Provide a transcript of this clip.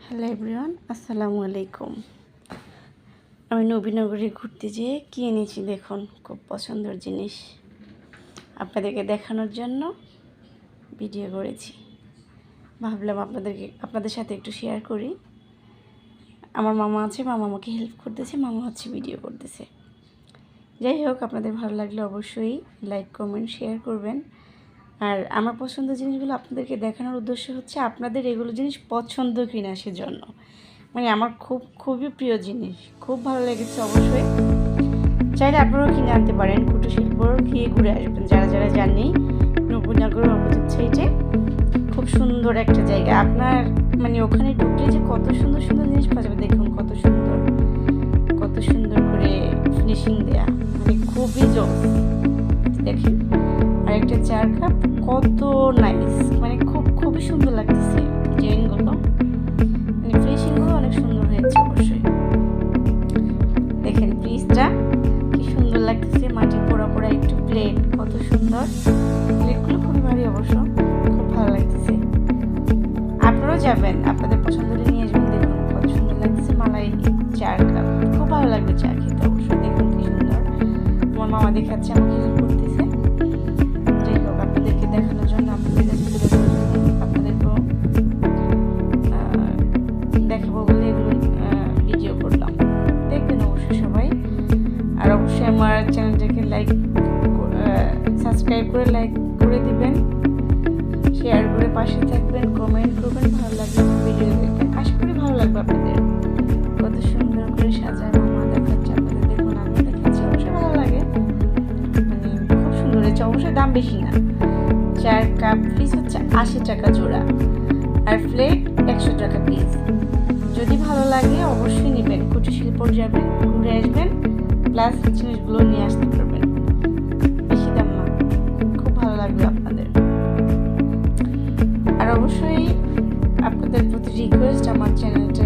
Hello everyone, আসসালামু আলাইকুম। আমি নবীনগরে ঘুরতে যেয়ে কি এনেছি দেখুন, খুব পছন্দের জিনিস আপনাদেরকে দেখানোর জন্য ভিডিও করেছি। ভাবলাম আপনাদের সাথে একটু শেয়ার করি। আমার মামা আছে, মামা আমাকে হেল্প করতেছে, মামা হচ্ছে ভিডিও করতেছে। যাই হোক, আপনাদের ভালো লাগলে অবশ্যই লাইক কমেন্ট শেয়ার করবেন। আর আমার পছন্দের জিনিসগুলো আপনাদেরকে দেখানোর উদ্দেশ্য হচ্ছে আপনাদের এগুলো জিনিস পছন্দ কিনা সেজন্য। মানে আমার খুবই প্রিয় জিনিস, খুব ভালো লেগেছে। অবশ্যই চাইলে আপনারাও কিনে আনতে পারেন, কুটির শিল্পর গিয়ে ঘুরে আসবেন যারা জাননি। নবীনগর অপোজিট সাইডে খুব সুন্দর একটা জায়গা। আপনার মানে ওখানে ঢুকলে যে কত সুন্দর সুন্দর জিনিস পাওয়া যাবে, দেখুন কত সুন্দর করে ফিনিশিং দেয়া, মানে খুবই জোর। দেখেন আরেকটা চার কাপ, কত নাইস, মানে খুবই সুন্দর লাগতেছে ডিজাইনগুলো, মানে ফিনিশিংগুলো অনেক সুন্দর হয়েছে। অবশ্যই দেখেন পিসটা কি সুন্দর লাগতেছে, মাটি পোড়া একটু প্লেট, কত সুন্দর প্লেটগুলো, খুবই ভারী অবশ্য, খুব ভালো লাগতেছে। আপনারাও যাবেন, আপনাদের পছন্দের নিয়ে আসবেন। দেখুন কত সুন্দর লাগতেছে, মালাই চার কাপ, খুব ভালো লাগবে চা খেতে। অবশ্যই দেখুন কি সুন্দর, আমার মামা দেখাচ্ছে, আমাকে হেল্প করতেছে। যাই হোক, আপনাদেরকে দেখানোর জন্য, আপনাদেরকেও দেখাবো বলে এগুলো ভিডিও করলাম। দেখবেন অবশ্যই সবাই। আর অবশ্যই আমার চ্যানেলটাকে সাবস্ক্রাইব করে লাইক করে দিবেন, শেয়ার করে পাশে থাকবেন, কমেন্ট করবেন। ভালো লাগবে ভিডিও দেখবেন, আশা করি ভালো লাগবে আপনাদের। কত সুন্দর করে সাজায় মামা দেখাচ্ছে, আপনাদের দেখুন, আমি দেখাচ্ছি, অবশ্যই ভালো লাগে। মানে খুব সুন্দর হয়েছে। অবশ্যই দাম বেশি না, 4 কাপ পিস হচ্ছে 80 টাকা জোড়া, আর প্লেট 100 টাকা পিস। যদি ভালো লাগে অবশ্যই নেবেন, কুটির শিল্পর যাবেন, ঘুরে আসবেন, প্লাস জিনিসগুলো নিয়ে আসতে পারবেন। বেশি দাম না, খুব ভালো লাগবে আপনাদের। আর অবশ্যই আপনাদের প্রতি রিকোয়েস্ট, আমার চ্যানেলটা